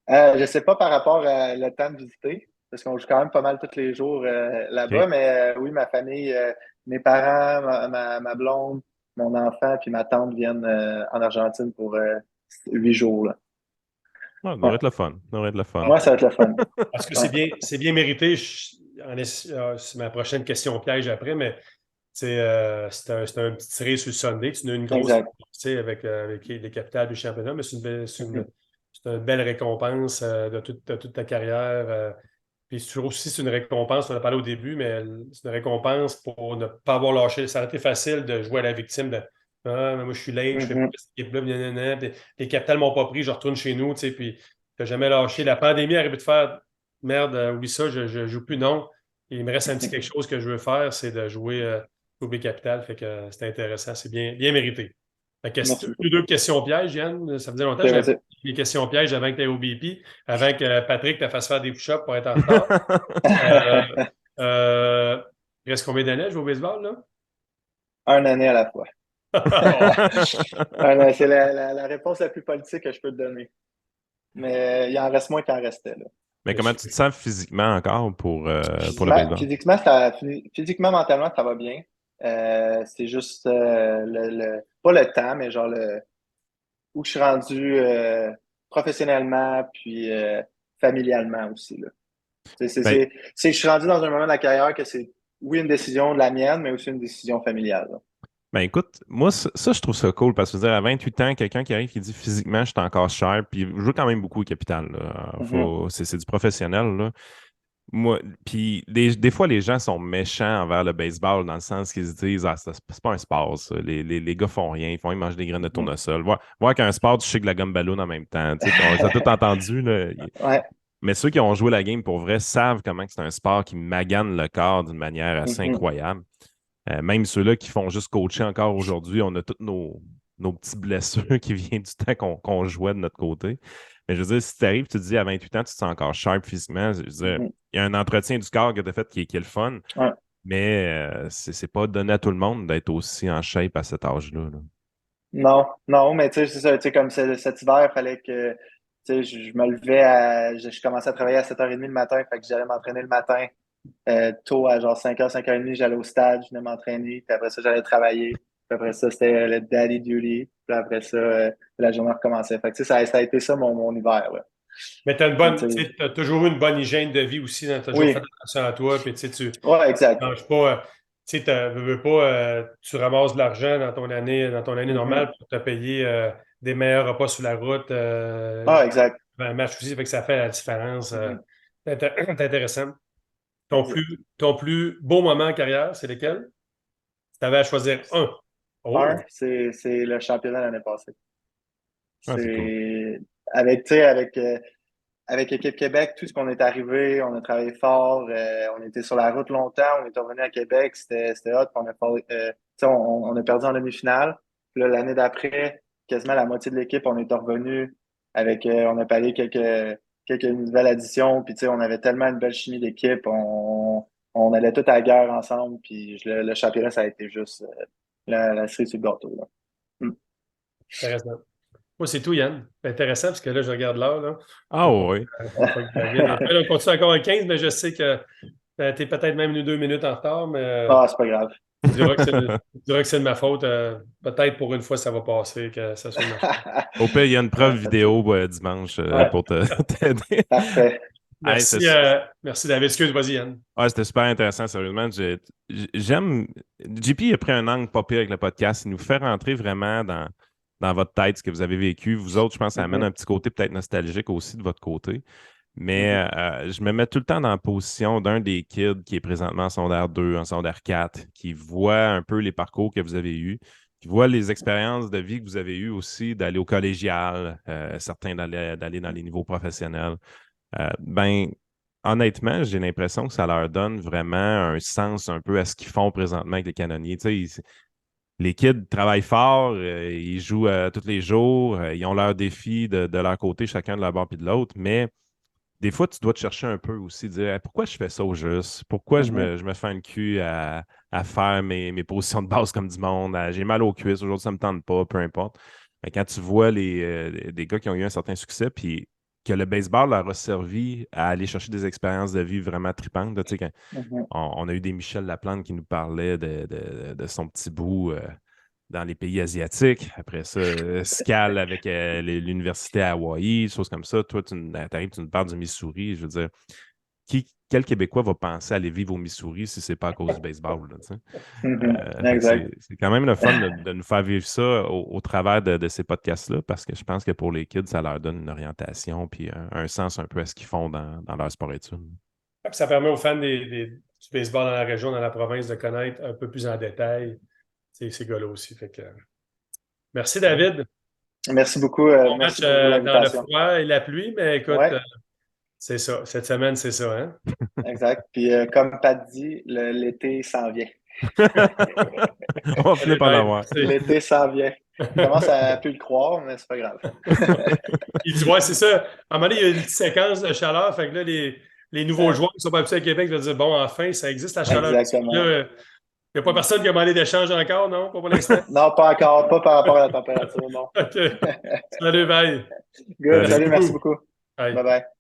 Je sais pas par rapport à le temps de visiter, parce qu'on joue quand même pas mal tous les jours là-bas, OK. mais oui, ma famille, mes parents, ma blonde, mon enfant, puis ma tante viennent en Argentine pour 8 jours. Là. Ouais, ça Ouais. devrait être le fun. Ça devrait être le fun. Ouais, ça va être le fun. Parce que Ouais. c'est bien mérité. C'est ma prochaine question piège après, mais c'est un petit tiré sur le Sunday. Tu as une grosse Exact. avec les capitales du championnat, mais Mhm. c'est une belle récompense de toute ta carrière. Puis c'est une récompense, on en a parlé au début, mais c'est une récompense pour ne pas avoir lâché. Ça aurait été facile de jouer à la victime de Ah, mais moi je suis late, je fais plus Mhm. cette équipe-là, nanana. Puis les capitales m'ont pas pris, je retourne chez nous, tu sais, puis tu n'as jamais lâché. La pandémie a arrivé de faire merde, oublie ça, je joue plus, non. Il me reste un petit quelque chose que je veux faire, c'est de jouer au B Capital. Fait que c'est intéressant, c'est bien mérité. Fait que c'est Merci beaucoup. deux questions pièges, Yann. Ça faisait longtemps que Ok, j'avais pas vas-y. les questions pièges avant que tu aies au BP, avant que Patrick te fasse faire des push-ups pour être en retard. Euh, euh, il reste combien d'années à jouer au baseball, là? Un année à la fois. Oh. C'est la réponse la plus politique que je peux te donner. Mais il en reste moins qu'il en restait. Là. Mais comment tu te sens physiquement encore pour le Physiquement, baseball? physiquement, mentalement, ça va bien. C'est juste pas le temps, mais genre où je suis rendu professionnellement puis familialement aussi. Là. Ben, Je suis rendu dans un moment de la carrière que c'est, oui, une décision de la mienne, mais aussi une décision familiale. Là. Ben écoute, moi, ça, je trouve ça cool parce que je veux dire, à 28 ans, quelqu'un qui arrive qui dit physiquement, je suis encore cher, puis je joue quand même beaucoup au capital. Là. Mhm. C'est du professionnel. Là. Moi, puis des fois, les gens sont méchants envers le baseball dans le sens qu'ils se disent, ah, c'est pas un sport, ça. Les gars font rien, ils mangent des graines de Mhm. tournesol. Voir qu'un sport, tu shakes la gomme ballon en même temps. Tu sais, puis on les a tout entendu. Là. Ouais. Mais ceux qui ont joué la game pour vrai savent comment que c'est un sport qui magane le corps d'une manière assez Mhm. incroyable. Même ceux-là qui font juste coacher encore aujourd'hui, on a toutes nos petites blessures qui viennent du temps qu'on jouait de notre côté. Mais je veux dire, si tu arrives, tu te dis à 28 ans, tu te sens encore sharp physiquement. Je veux dire, Mhm. il y a un entretien du corps que tu as fait qui est le fun, Ouais. mais c'est pas donné à tout le monde d'être aussi en shape à cet âge-là. Là. Non, non, mais tu sais, c'est ça, tu sais, comme cet hiver, il fallait que, tu sais, je me levais je commençais à travailler à 7h30 le matin, fait que j'allais m'entraîner le matin, tôt à genre 5h, 5h30, j'allais au stade, je venais m'entraîner, puis après ça, j'allais travailler, puis après ça, c'était le daddy duty, puis après ça, la journée recommençait. Fait que, tu sais, ça a été ça mon hiver, là. Mais Mais tu sais, tu as toujours eu une bonne hygiène de vie aussi, tu as toujours fait oui, attention à toi, puis tu sais, tu ouais, exact. manges pas, tu sais, veux pas, tu ramasses de l'argent dans ton année Mhm. normale pour te payer des meilleurs repas sur la route, Ah, exact. un match aussi, fait que ça fait la différence. Mhm. C'est intéressant. Exact. Ton plus beau moment en carrière, c'est lequel? Si tu avais à choisir un. Oh! C'est le championnat l'année passée. Ah, c'est cool. C'est avec, tu sais, avec Équipe Québec, tout ce qu'on est arrivé, on a travaillé fort, on était sur la route longtemps, on est revenu à Québec, c'était hot, puis tu sais, on a perdu en demi-finale. Puis là, l'année d'après, quasiment la moitié de l'équipe, on est revenu avec, on a pallié quelques nouvelles additions, puis tu sais, on avait tellement une belle chimie d'équipe, on allait tout à la guerre ensemble, puis le championnat, ça a été juste la cerise sur le gâteau. Là. Mm. Intéressant. Moi, c'est tout, Yann. C'est intéressant parce que là, je regarde l'heure. Là. Ah oui. Faut pas que je revienne un peu. On continue encore un 15, mais je sais que tu es peut-être même 2 minutes en retard, mais Ah, c'est pas grave. tu diras que tu diras que c'est de ma faute. Peut-être pour une fois, ça va passer, que ça soit de ma faute. Au pire, il y a une preuve Pas de trouble. vidéo dimanche Ouais, pour t'aider. parfait. Hey, Merci David. Excuse, vas-y, Yann. ouais, c'était super intéressant, sérieusement. J'aime. JP a pris un angle pas pire avec le podcast. Il nous fait rentrer vraiment dans votre tête ce que vous avez vécu. Vous autres, je pense, ça amène Mhm. un petit côté peut-être nostalgique aussi de votre côté. Mais je me mets tout le temps dans la position d'un des kids qui est présentement en secondaire 2, en secondaire 4, qui voit un peu les parcours que vous avez eus, qui voit les expériences de vie que vous avez eues aussi, d'aller au collégial, certains d'aller dans les niveaux professionnels. Ben, honnêtement, j'ai l'impression que ça leur donne vraiment un sens un peu à ce qu'ils font présentement avec les canonniers. Tu sais, les kids travaillent fort, ils jouent tous les jours, ils ont leurs défis de leur côté, chacun de leur bord puis de l'autre, mais des fois, tu dois te chercher un peu aussi, dire hey, pourquoi je fais ça au juste? Pourquoi je me fais un cul à faire mes positions de base comme du monde? J'ai mal aux cuisses, aujourd'hui, ça ne me tente pas, peu importe. Mais quand tu vois des gars qui ont eu un certain succès, puis que le baseball leur a servi à aller chercher des expériences de vie vraiment tripantes, là, tu sais, quand on a eu des Michel Laplante qui nous parlaient de son petit bout dans les pays asiatiques. Après ça, Scal avec l'université à Hawaï, des choses comme ça. Toi, tu arrives, tu nous parles du Missouri. Je veux dire, quel Québécois va penser aller vivre au Missouri si ce n'est pas à cause du baseball? Là, tu sais? Exact. C'est quand même le fun de nous faire vivre ça au travers de ces podcasts-là parce que je pense que pour les kids, ça leur donne une orientation puis un sens un peu à ce qu'ils font dans leur sport-études. Ça permet aux fans du baseball dans la région, dans la province, de connaître un peu plus en détail ces gars-là aussi. Fait que, merci, David. Merci beaucoup. Bon Merci match pour dans le l'invitation. froid et la pluie, mais écoute, Ouais, c'est ça. Cette semaine, c'est ça. Hein? exact. Puis comme Pat dit, l'été s'en vient. On va finir par l'avoir. L'été s'en vient. Il commence à plus le croire, mais c'est pas grave. Il dit, ouais, c'est ça. À un moment donné, il y a une petite séquence de chaleur. Fait que là, les nouveaux joueurs qui sont pas habitués à Québec vont dire, bon, enfin, ça existe la chaleur. Exactement. Il n'y a pas personne qui a demandé d'échange encore, non? Pas pour l'instant? Non, pas encore. Pas par rapport à la température, non. OK. Salut, bye. Good. Salut. Salut, merci beaucoup. Bye. Bye bye.